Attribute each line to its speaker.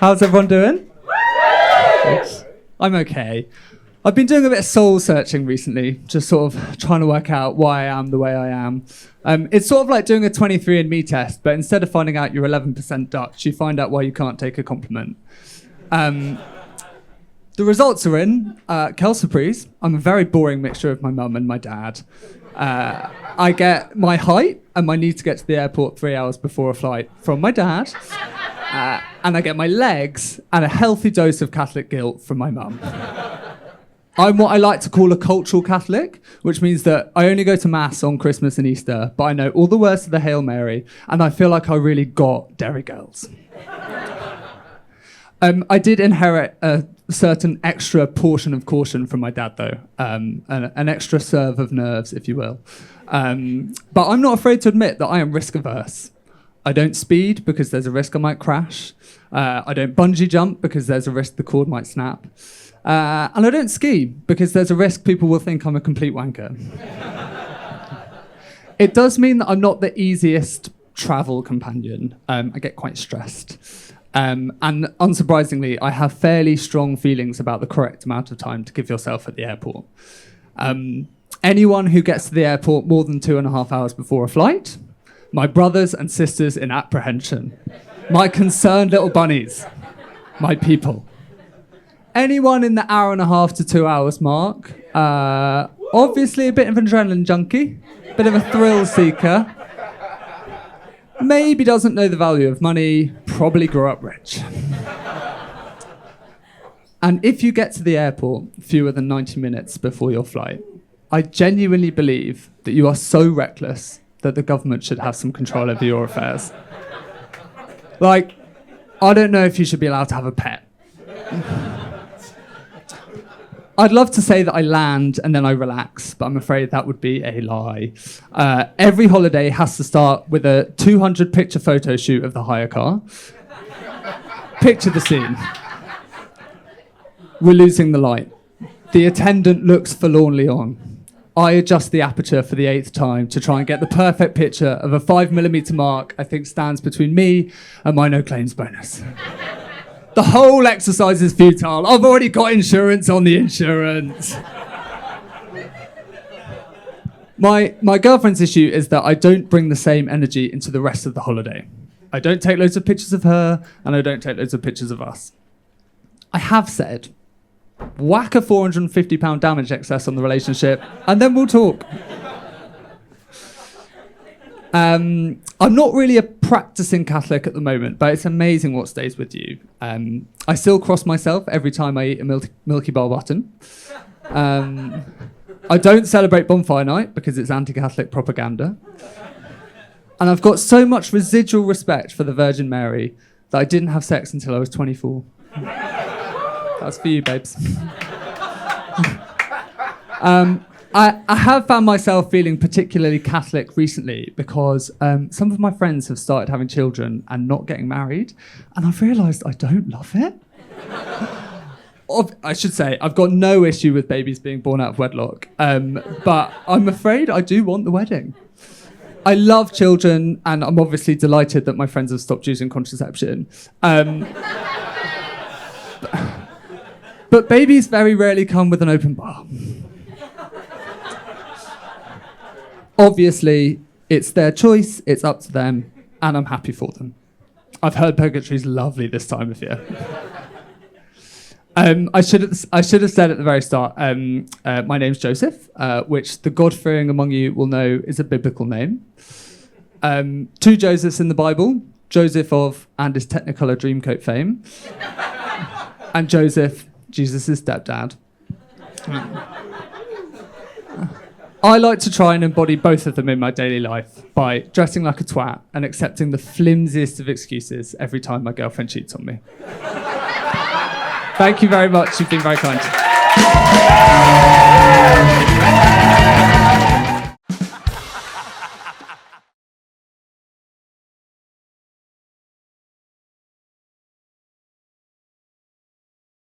Speaker 1: How's everyone doing? I'm okay. I've been doing a bit of soul searching recently, just sort of trying to work out why I am the way I am. It's sort of like doing a 23andMe test, but instead of finding out you're 11% Dutch, you find out why you can't take a compliment. The results are in. Kel surprise. I'm a very boring mixture of my mum and my dad. I get my height and my need to get to the airport 3 hours before a flight from my dad. And I get my legs and a healthy dose of Catholic guilt from my mum. I'm what I like to call a cultural Catholic, which means that I only go to Mass on Christmas and Easter, but I know all the words of the Hail Mary, and I feel like I really got Derry Girls. I did inherit a certain extra portion of caution from my dad, though, an extra serve of nerves, if you will. But I'm not afraid to admit that I am risk-averse. I don't speed because there's a risk I might crash. I don't bungee jump because there's a risk the cord might snap. And I don't ski because there's a risk people will think I'm a complete wanker. It does mean that I'm not the easiest travel companion. I get quite stressed. And unsurprisingly, I have fairly strong feelings about the correct amount of time to give yourself at the airport. Anyone who gets to the airport more than 2.5 hours before a flight, my brothers and sisters in apprehension, my concerned little bunnies, my people. Anyone in the 1.5 to 2 hours mark, obviously a bit of an adrenaline junkie, bit of a thrill seeker, maybe doesn't know the value of money, probably grew up rich. And if you get to the airport fewer than 90 minutes before your flight, I genuinely believe that you are so reckless that the government should have some control over your affairs. Like, I don't know if you should be allowed to have a pet. I'd love to say that I land and then I relax, but I'm afraid that would be a lie. Every holiday has to start with a 200 picture photo shoot of the hire car. Picture the scene. We're losing the light. The attendant looks forlornly on. I adjust the aperture for the 8th time to try and get the perfect picture of a 5mm mark I think stands between me and my no claims bonus. The whole exercise is futile. I've already got insurance on the insurance. My girlfriend's issue is that I don't bring the same energy into the rest of the holiday. I don't take loads of pictures of her, and I don't take loads of pictures of us. I have said, whack a £450 damage excess on the relationship, and then we'll talk. I'm not really a practicing Catholic at the moment, but it's amazing what stays with you. I still cross myself every time I eat a Milky Bar button. I don't celebrate bonfire night because it's anti-Catholic propaganda. And I've got so much residual respect for the Virgin Mary that I didn't have sex until I was 24. That's for you, babes. I have found myself feeling particularly Catholic recently because some of my friends have started having children and not getting married, and I've realised I don't love it. I should say, I've got no issue with babies being born out of wedlock, but I'm afraid I do want the wedding. I love children, and I'm obviously delighted that my friends have stopped using contraception. But babies very rarely come with an open bar. Obviously, it's their choice, it's up to them, and I'm happy for them. I've heard purgatory's lovely this time of year. I should have said at the very start, my name's Joseph, which the God-fearing among you will know is a biblical name. 2 Josephs in the Bible, Joseph of and his Technicolor Dreamcoat fame, and Joseph, Jesus' stepdad. I like to try and embody both of them in my daily life by dressing like a twat and accepting the flimsiest of excuses every time my girlfriend cheats on me. Thank you very much. You've been very kind.